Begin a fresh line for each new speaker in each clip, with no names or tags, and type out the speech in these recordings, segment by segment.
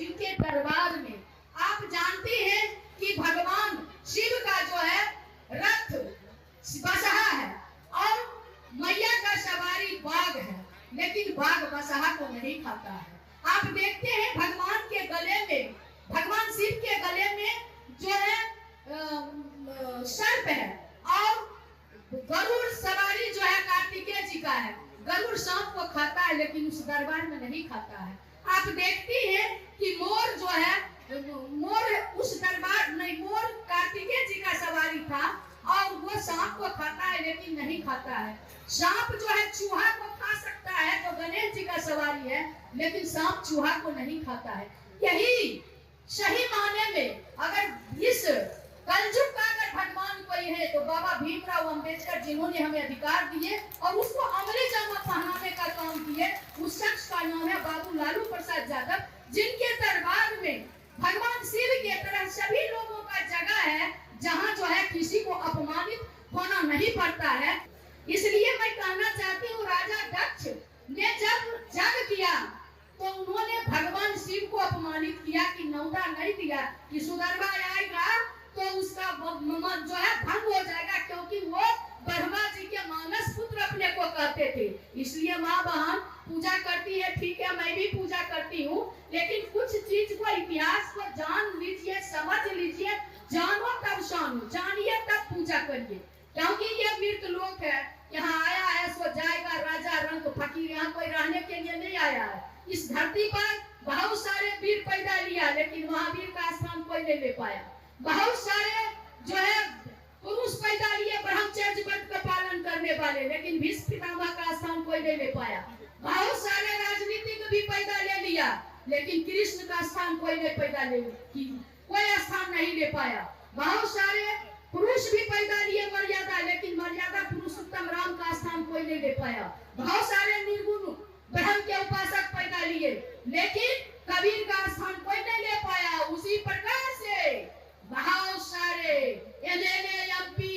शिव के दरबार में। आप जानती हैं कि भगवान शिव का जो है रथ बसहा है और मैया का सवारी बाघ है, लेकिन बाघ बसहा को नहीं खाता है। आप देखते हैं भगवान के गले में, भगवान शिव के गले में जो है सर्प है और गरुड़ सवारी जो है कार्तिकेय जी का है। गरुड़ सांप को खाता है लेकिन उस दरबार में नहीं खाता है। आप देखती हैं कि मोर जो है, मोर उस दरबार नहीं, मोर कार्तिकेय जी का सवारी था और वो सांप को खाता है लेकिन नहीं खाता है। सांप जो है चूहा को खा सकता है, तो गणेश जी का सवारी है, लेकिन सांप चूहा को नहीं खाता है। यही सही माने में अगर इस कलयुग का अगर भगवान कोई है तो बाबा भीमराव अंबेडकर, जिन्होंने हमें अधिकार दिए और उसको अमली जामा पहनाने का काम किए, उस शख्स का नाम है बाबू लालू प्रसाद यादव, जिनके दरबार में भगवान शिव के तरह सभी लोगों का जगह है, जहाँ जो है किसी को अपमानित होना नहीं पड़ता है। इसलिए मैं कहना चाहती हूँ, राजा दक्ष ने जब जग किया तो उन्होंने भगवान शिव को अपमानित किया कि न्योता नहीं दिया कि सुदर्भा आएगा तो उसका जो है भंग हो जाएगा, क्योंकि वो ब्रह्मा जी के मानस पुत्र अपने को कहते थे। इसलिए माँ बहन पूजा करती है, ठीक है, मैं भी पूजा करती हूँ, लेकिन कुछ चीज को, इतिहास को जान लीजिए, समझ लीजिए, जानो तब जानो, जानिए तब पूजा करिए, क्योंकि ये मृत लोक है। यहाँ आया है सो जाएगा, राजा रंग फकीर यहाँ कोई रहने के लिए नहीं आया है। इस धरती पर बहुत सारे वीर पैदा लिया, लेकिन महावीर का स्थान कोई नहीं ले पाया। बहुत सारे जो है पुरुष पैदा लिए ब्रह्मचर्य व्रत का पालन करने वाले, लेकिन भीष्म पितामह का स्थान कोई नहीं ले पाया। बहुत सारे राजनीतिक भी पैदा ले लिया, लेकिन कृष्ण का स्थान कोई नहीं पैदा ले, कोई स्थान नहीं ले पाया। बहुत सारे पुरुष भी पैदा लिए मर्यादा, लेकिन मर्यादा पुरुषोत्तम राम का स्थान कोई नहीं ले पाया। बहुत सारे निर्गुण ब्रह्म के उपासक पैदा लिए, लेकिन कबीर का स्थान कोई नहीं ले पाया। उसी प्रकार से बहुत सारे एमएलए, एमपी,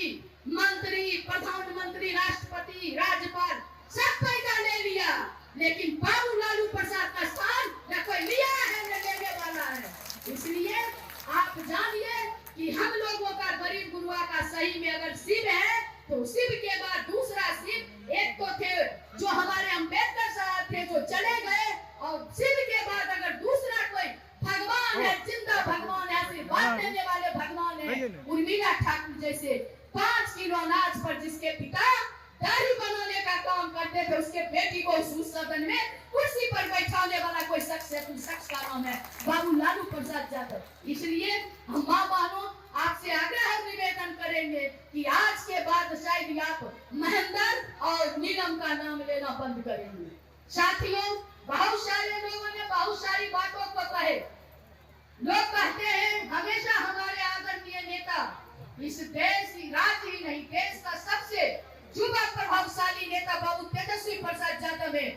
मंत्री, प्रधानमंत्री, राष्ट्रपति, राज्यपाल सब पैदा ले लिया, लेकिन बाबू लालू प्रसाद का स्थान न कोई लिया है न लेने वाला है। इसलिए आप जानिए कि हम लोगों का गरीब गुरुआ का सही में अगर शिव है तो शिव के बाद दूसरा शिव, एक तो थे जो हमारे अंबेडकर साहब थे जो चले गए, और शिव के बाद अगर दूसरा कोई भगवान है, जिंदा भगवान है, आशीर्वाद देने वाले भगवान है, उर्मिला ठाकुर जैसे 5 किलो अनाज पर जिसके पिता दाढ़ी बनाने का काम करते थे, उसके बेटी को उस सदन में कुर्सी पर बैठाने वाला कोई शख्स है, उस शख्स का नाम है बाबू लालू प्रसाद यादव। इसलिए हम माँ बहनों आपसे आग्रह निवेदन करेंगे कि आज के बाद शायद आप महेंद्र और नीलम का नाम लेना बंद करेंगे। साथियों, बहुत सारे लोगों ने बहुत सारी बातों को कहे। लोग कहते हैं हमेशा हमारे आदरणीय नेता, इस देश, राज्य ही नहीं, देश का सबसे युवा प्रभावशाली नेता बाबू तेजस्वी प्रसाद यादव है,